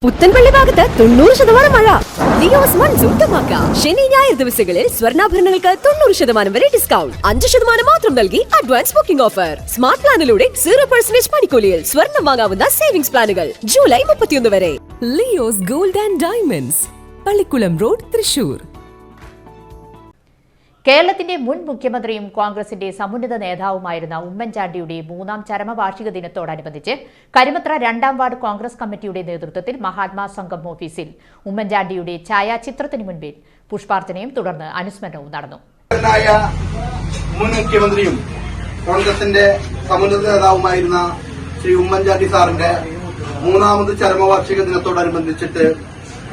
പുത്തൻപള്ളി ഭാഗത്ത് 90% മഴ. ലിയോസ് മൺസൂൺ ധമാക്ക. ശനി ഞായർ ദിവസങ്ങളിൽ സ്വർണ്ണാഭരണങ്ങൾക്ക് 90% വരെ ഡിസ്കൗണ്ട്. 5% മാത്രം നൽകി അഡ്വാൻസ് ബുക്കിംഗ് ഓഫർ. സ്മാർട്ട് പ്ലാനിലൂടെ 0% പണിക്കൂലിയിൽ സ്വർണ്ണം വാങ്ങാവുന്ന സേവിംഗ്സ് പ്ലാനുകൾ ജൂലൈ 31 വരെ. Leo's gold and diamonds, Pallikulam road, Thrissur. കേരളത്തിന്റെ മുൻ മുഖ്യമന്ത്രിയും കോൺഗ്രസിന്റെ സമുന്നത നേതാവുമായിരുന്ന ഉമ്മൻചാണ്ടിയുടെ 3ാം ചരമവാർഷിക ദിനത്തോടനുബന്ധിച്ച് കരിമത്ര 2ാം വാർഡ് കോൺഗ്രസ് കമ്മിറ്റിയുടെ നേതൃത്വത്തിൽ മഹാത്മാ സംഘം ഓഫീസിൽ ഉമ്മൻചാണ്ടിയുടെ ഛായാചിത്രത്തിന് മുൻപിൽ പുഷ്പാർച്ചനയും തുടർന്ന് അനുസ്മരണവും നടന്നു. മുൻ മുഖ്യമന്ത്രിയും കോൺഗ്രസിന്റെ സമുന്നത നേതാവുമായിരുന്ന ശ്രീ ഉമ്മൻചാണ്ടി സാറിന്റെ 3ാമത് ചരമവാർഷിക ദിനത്തോടനുബന്ധിച്ചിട്ട്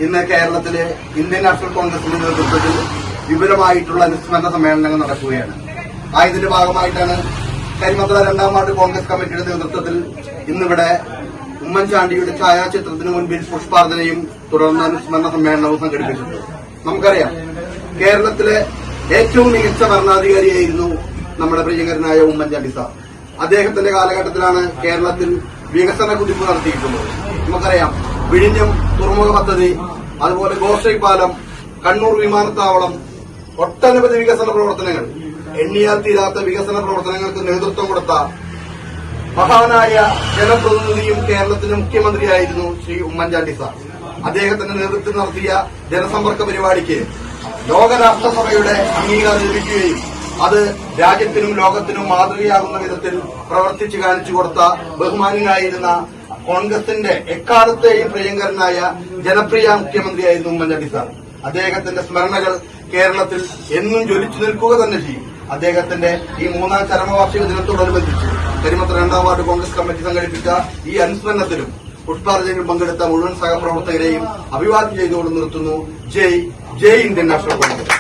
ഇന്ന് കേരളത്തിലെ ഇന്ത്യൻ നാഷണൽ കോൺഗ്രസിന്റെ നേതൃത്വത്തിൽ വിപുലമായിട്ടുള്ള അനുസ്മരണ സമ്മേളനങ്ങൾ നടക്കുകയാണ്. ഇതിന്റെ ഭാഗമായിട്ടാണ് കരിമത്ര 2ാം വാർഡ് കോൺഗ്രസ് കമ്മിറ്റിയുടെ നേതൃത്വത്തിൽ ഇന്നിവിടെ ഉമ്മൻചാണ്ടിയുടെ ഛായാചിത്രത്തിന് മുൻപിൽ പുഷ്പാർച്ചനയും തുടർന്ന് അനുസ്മരണ സമ്മേളനവും സംഘടിപ്പിച്ചിട്ടുണ്ട്. നമുക്കറിയാം, കേരളത്തിലെ ഏറ്റവും മികച്ച ഭരണാധികാരിയായിരുന്നു നമ്മുടെ പ്രിയങ്കരനായ ഉമ്മൻചാണ്ടി സാർ. അദ്ദേഹത്തിന്റെ കാലഘട്ടത്തിലാണ് കേരളത്തിൽ വികസന കുതിപ്പ് നടത്തിയിട്ടുള്ളത്. നമുക്കറിയാം, വിഴിഞ്ഞം തുറമുഖ പദ്ധതി, അതുപോലെ ഗോശ്രീ പാലം, കണ്ണൂർ വിമാനത്താവളം, ഒട്ടനവധി വികസന പ്രവർത്തനങ്ങൾ, എണ്ണിയാൽ തീരാത്ത വികസന പ്രവർത്തനങ്ങൾക്ക് നേതൃത്വം കൊടുത്ത മഹാനായ ജനപ്രതിനിധിയും കേരളത്തിന്റെ മുഖ്യമന്ത്രിയായിരുന്നു ശ്രീ ഉമ്മൻചാണ്ടി സാർ. അദ്ദേഹത്തിന്റെ നേതൃത്വത്തിൽ നടത്തിയ ജനസമ്പർക്ക പരിപാടിക്ക് ലോകരാഷ്ട്രസഭയുടെ അംഗീകാരം ലഭിക്കുകയും അത് രാജ്യത്തിനും ലോകത്തിനും മാതൃകയാകുന്ന വിധത്തിൽ പ്രവർത്തിച്ചു കാണിച്ചു കൊടുത്ത ബഹുമാന്യനായിരുന്ന കോൺഗ്രസിന്റെ എക്കാലത്തെയും പ്രിയങ്കരനായ ജനപ്രിയ മുഖ്യമന്ത്രിയായിരുന്നു ഉമ്മൻചാണ്ടി സാർ. അദ്ദേഹത്തിന്റെ സ്മരണകൾ കേരളത്തിൽ എന്നും ജ്വലിച്ചു നിൽക്കുക തന്നെ ചെയ്യും. അദ്ദേഹത്തിന്റെ ഈ 3ാം ചരമവാർഷിക ദിനത്തോടനുബന്ധിച്ച് കരിമത്ര 2ാം വാർഡ് കോൺഗ്രസ് കമ്മിറ്റി സംഘടിപ്പിച്ച ഈ അനുസ്മരണത്തിലും പുഷ്പാർച്ചനയിലും പങ്കെടുത്ത മുഴുവൻ സഹപ്രവർത്തകരെയും അഭിവാദ്യം ചെയ്തുകൊണ്ട് നിർത്തുന്നു. ജയ് ജയ് Indian National Congress.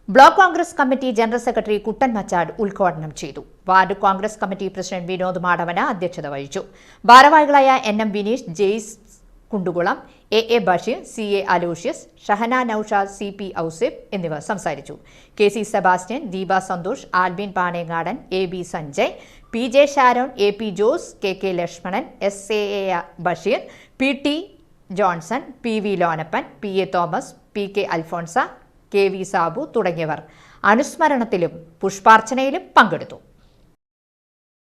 Block Congress committee general secretary Kuttan Machad ഉദ്ഘാടനം ചെയ്തു. Ward Congress committee president Vinod Madavana അധ്യക്ഷത വഹിച്ചു. ഭാരവാഹികളായ NM Vineesh, Jaise Kundukulam, A Basheer, CA Aloysius, Shahana Noushad, CP Ausif എന്നിവർ സംസാരിച്ചു. KC Sebastian, Deepa Santhosh, Albin Panengadan, AB Sanjay, PJ Sharon, AP Jose, KK Lakshmanan, SA Basheer, PT Johnson, PV Lonappan, PA Thomas, PK Alphonsa, KV Sabu തുടങ്ങിയവർ അനുസ്മരണത്തിലും പുഷ്പാർച്ചനയിലും പങ്കെടുത്തു.